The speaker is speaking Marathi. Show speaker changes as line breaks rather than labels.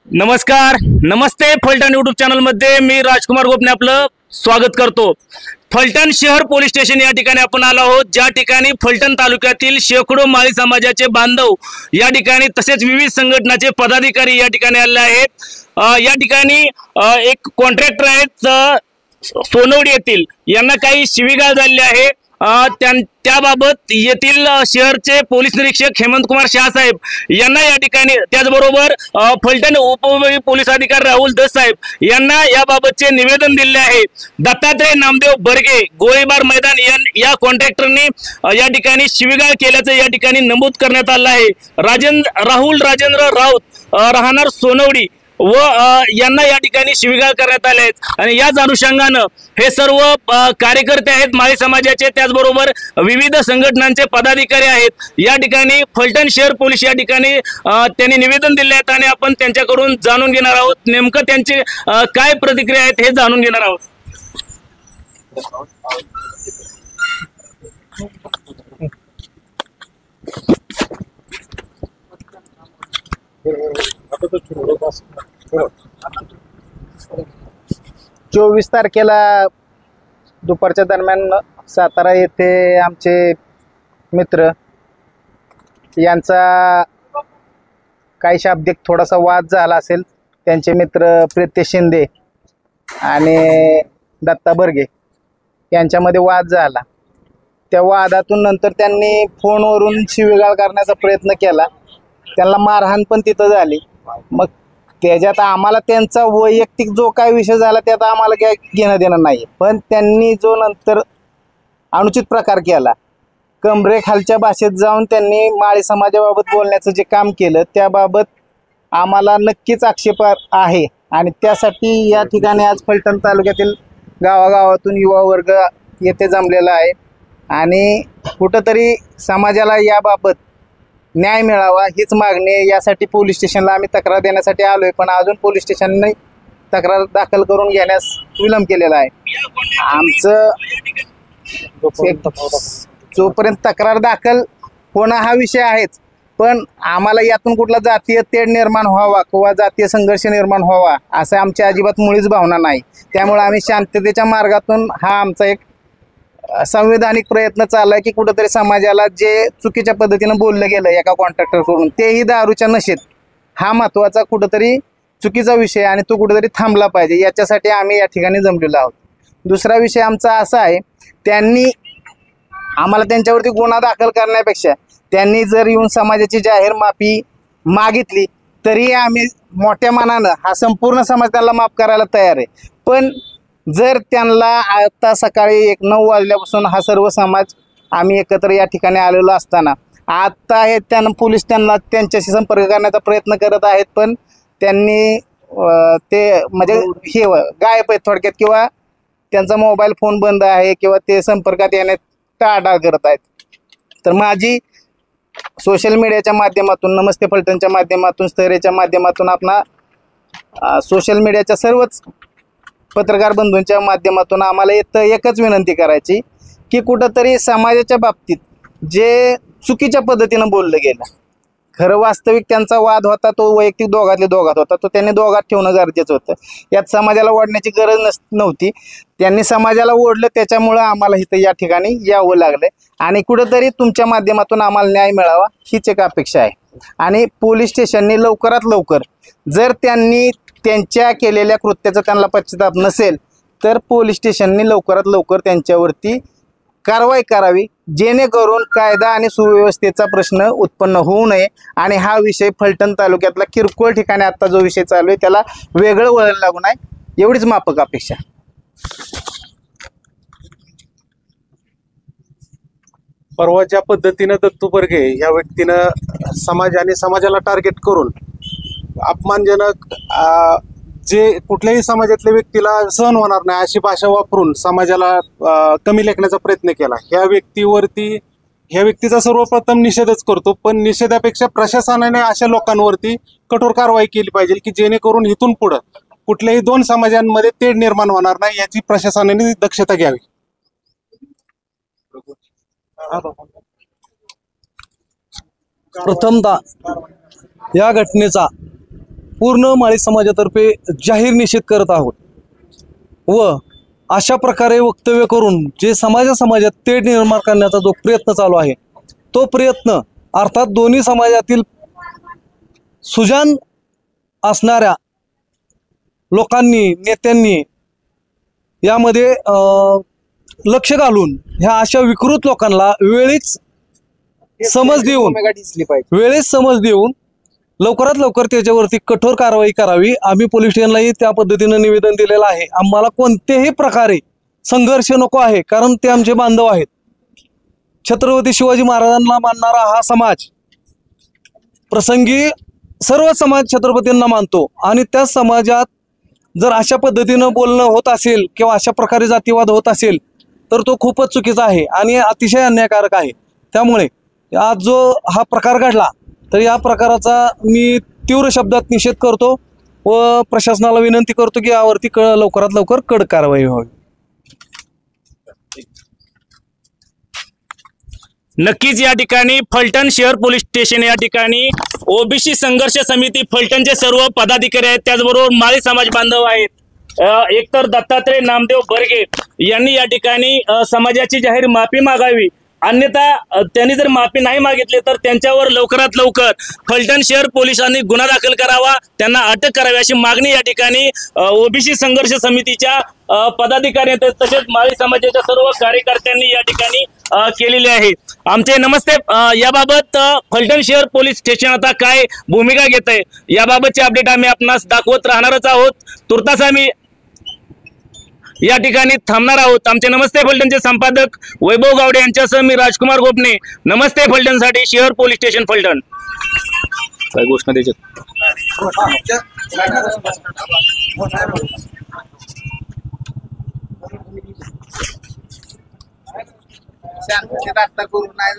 नमस्कार, नमस्ते. फलटण यूट्यूब चॅनल मध्ये मी राजकुमार गोपने आपलं स्वागत करतो. फलटण शहर पोलीस स्टेशन या ठिकाणी आपण आलो आहोत, ज्या ठिकाणी फलटण तालुक्यातील शेकडो माळी समाजाचे बांधव या ठिकाणी तसेच विविध संघटनाचे पदाधिकारी या ठिकाणी आले आहेत. या ठिकाणी एक कॉन्ट्रॅक्टर आहेत सोनवडी येथील, यांना काही शिवीगाळ झालेली आहे. त्याबाबत येथील शहरचे पोलीस निरीक्षक हेमंत कुमार शाह साहेब यांना या ठिकाणी, त्याचबरोबर फलटण उपविभागीय पोलीस अधिकारी राहुल दस साहेब यांना याबाबतचे निवेदन दिले आहे. दत्तात्रय नामदेव बर्गे गोळीबार मैदान या कॉन्ट्रॅक्टरने या ठिकाणी शिवीगाळ केल्याचं या ठिकाणी नमूद करण्यात आलं आहे. राहुल राजेंद्र राऊत राहणार सोनवडी व यांना या ठिकाणी शिवीगाळ करण्यात आले आहेत. आणि याच अनुषंगानं हे सर्व कार्यकर्ते आहेत माळी समाजाचे, त्याचबरोबर विविध संघटनांचे पदाधिकारी आहेत. या ठिकाणी फलटण शहर पोलीस या ठिकाणी त्यांनी निवेदन दिले आहेत आणि आपण त्यांच्याकडून जाणून घेणार आहोत नेमकं त्यांचे काय प्रतिक्रिया आहेत हे जाणून घेणार आहोत.
चोवीस तारखेला दुपारच्या दरम्यान सातारा येथे आमचे मित्र यांचा काही शाब्दिक थोडासा वाद झाला असेल. त्यांचे मित्र प्रितेश शिंदे आणि दत्ता बर्गे यांच्यामध्ये वाद झाला. त्या वादातून नंतर त्यांनी फोनवरून शिवीगाळ करण्याचा प्रयत्न केला. त्यांना मारहाण पण तिथं झाली. मग त्याच्यात आम्हाला त्यांचा वैयक्तिक जो काय विषय झाला त्यात आम्हाला काय घेणं देणं नाही, पण त्यांनी जो नंतर अनुचित प्रकार केला, कमरेखालच्या भाषेत जाऊन त्यांनी माळी समाजाबाबत बोलण्याचं जे काम केलं त्याबाबत आम्हाला नक्कीच आक्षेप आहे. आणि त्यासाठी या ठिकाणी आज फलटण तालुक्यातील गावागावातून युवा वर्ग येथे जमलेला आहे आणि कुठंतरी समाजाला याबाबत न्याय मिळावा हीच मागणी. यासाठी पोलीस स्टेशनला आम्ही तक्रार देण्यासाठी आलोय, पण अजून पोलीस स्टेशनने तक्रार दाखल करून घेण्यास विलंब केलेला आहे. आमचं जोपर्यंत तक्रार दाखल होणं हा विषय आहेच, पण आम्हाला यातून कुठला जातीय तेढ निर्माण व्हावा किंवा जातीय संघर्ष निर्माण व्हावा असं आमची अजिबात मुळीच भावना नाही. त्यामुळे आम्ही शांततेच्या मार्गातून हा आमचा एक संविधानिक प्रयत्न चाललाय की कुठंतरी समाजाला जे चुकीच्या पद्धतीनं बोललं गेलं एका कॉन्ट्रॅक्टर करून, तेही दारूच्या नशेत, हा महत्त्वाचा कुठंतरी चुकीचा विषय आणि तो कुठंतरी थांबला पाहिजे. याच्यासाठी आम्ही या ठिकाणी जमलेलो आहोत. दुसरा विषय आमचा असा आहे, त्यांनी आम्हाला त्यांच्यावरती गुन्हा दाखल करण्यापेक्षा त्यांनी जर येऊन समाजाची जाहीर माफी मागितली तरी आम्ही मोठ्या मनानं हा संपूर्ण समाज त्यांना माफ करायला तयार आहे. पण जर त्यांना आता सकाळी 9 वाजल्यापासून हा सर्व समाज आम्ही एकत्र या ठिकाणी आलेलो असताना आता हे पोलीस त्यांच्याशी संपर्क करण्याचा प्रयत्न करत आहेत, पण त्यांनी ते म्हणजे हे गायब आहेत थोडक्यात, किंवा त्यांचा मोबाईल फोन बंद आहे किंवा ते संपर्कात येण्यात टाळाटाळ करत आहेत. तर माझी सोशल मीडियाच्या माध्यमातून, नमस्ते फलटणच्या माध्यमातून, स्थैर्याच्या माध्यमातून, आपला सोशल मीडियाच्या सर्वच पत्रकार बंधूंच्या माध्यमातून आम्हाला एकच विनंती करायची की कुठंतरी समाजाच्या बाबतीत जे चुकीच्या पद्धतीनं बोललं गेलं, खरं वास्तविक त्यांचा वाद होता तो वैयक्तिक दोघात होता, तो त्यांनी दोघात ठेवणं गरजेचं होतं. यात समाजाला ओढण्याची गरज नव्हती. त्यांनी समाजाला ओढलं, त्याच्यामुळं आम्हाला इथं या ठिकाणी यावं लागलं आणि कुठंतरी तुमच्या माध्यमातून आम्हाला न्याय मिळावा हीच एक अपेक्षा आहे. आणि पोलीस स्टेशनने लवकरात लवकर, जर त्यांनी त्यांच्या केलेल्या कृत्याचा त्यांना पश्चाताप नसेल तर पोलीस स्टेशनने लवकरात लवकर त्यांच्यावरती कारवाई करावी, जेणेकरून कायदा आणि सुव्यवस्थेचा प्रश्न उत्पन्न होऊ नये आणि हा विषय फलटण तालुक्यातला किरकोळ ठिकाणी आता जो विषय चालू आहे त्याला वेगळं वळण लागू नये, एवढीच माफक अपेक्षा.
परवा ज्या पद्धतीनं दत्तू बर्गे या व्यक्तीनं समाज आणि समाजाला टार्गेट करून अपमानजनक, जे कुठल्याही समाजातल्या व्यक्तीला सहन होणार नाही अशी भाषा वापरून समाजाला कमी लेखण्याचा प्रयत्न केला, ह्या व्यक्तीचा सर्वप्रथम निषेधच करतो. पण निषेधापेक्षा प्रशासनाने अशा लोकांवरती कठोर कारवाई केली पाहिजे की जेणेकरून इथून पुढं कुठल्याही 2 समाजांमध्ये तेढ निर्माण होणार नाही याची प्रशासनाने दक्षता घ्यावी.
प्रथमतः या घटनेचा पूर्ण माळी समाजातर्फे जाहीर निषेध करत आहोत व अशा प्रकारे वक्तव्य करून जे समाजात तेढ निर्माण करण्याचा जो प्रयत्न चालू आहे तो प्रयत्न अर्थात दोन्ही समाजातील सुजान असणाऱ्या लोकांनी नेत्यांनी यामध्ये लक्ष घालून ह्या अशा विकृत लोकांना वेळीच समज देऊन लवकरात लवकर त्याच्यावरती कठोर कारवाई करावी। आम्ही पोलीस स्टेशनलाही त्या पद्धतीनं निवेदन दिलेलं आहे। आम्हाला कोणत्याही प्रकारे संघर्ष नको आहे, कारण ते आमचे बांधव आहेत। छत्रपती शिवाजी महाराजांना मानणारा हा समाज प्रसंगी सर्व समाज छत्रपतींना मानतो आणि त्या समाजात जर अशा पद्धतीनं बोलणं होत असेल किंवा अशा प्रकारे जातीवाद होत असेल तर तो खूपच चुकीचा आहे आणि अतिशय अन्यायकारक आहे। त्यामुळे आज जो हा प्रकार घडला तर या प्रकाराचा मी तीव्र शब्दात निषेध करतो व प्रशासनाला विनंती करतो की यावरती लवकरात लवकर कडक कारवाई व्हावी।
नक्कीच या ठिकाणी फलटण शहर पोलीस स्टेशन या ठिकाणी ओबीसी संघर्ष समिती फलटणचे सर्व पदाधिकारी आहेत, त्याचबरोबर माळी समाज बांधव आहेत। एकतर दत्तात्रय नामदेव बर्गे यांनी या ठिकाणी समाजाची जाहीर माफी मागावी, अन्यथा त्यांनी जर माफी नाही मागितली तर त्यांच्यावर लवकरात लवकर फलटण शहर पोलिसांनी गुन्हा दाखल करावा, त्यांना अटक करावी अशी मागणी या ठिकाणी ओबीसी संघर्ष समितीच्या पदाधिकारी तसेच माळी समाजाच्या सर्व कार्यकर्त्यांनी या ठिकाणी केलेली आहे। आमचे नमस्ते, याबाबत फलटण शहर पोलीस स्टेशन आता काय भूमिका घेत आहे याबाबतचे अपडेट आम्ही आपणास दाखवत राहणारच आहोत। तुर्तास आम्ही या ठिकाणी थांबणार आहोत। आमचे नमस्ते फलटणचे संपादक वैभव गावडे यांच्यासह मी राजकुमार गोपने, नमस्ते फलटणसाठी शहर पोलीस स्टेशन फलटण। काय घोषणा द्यायच्यात
शांततेत आता करू नाही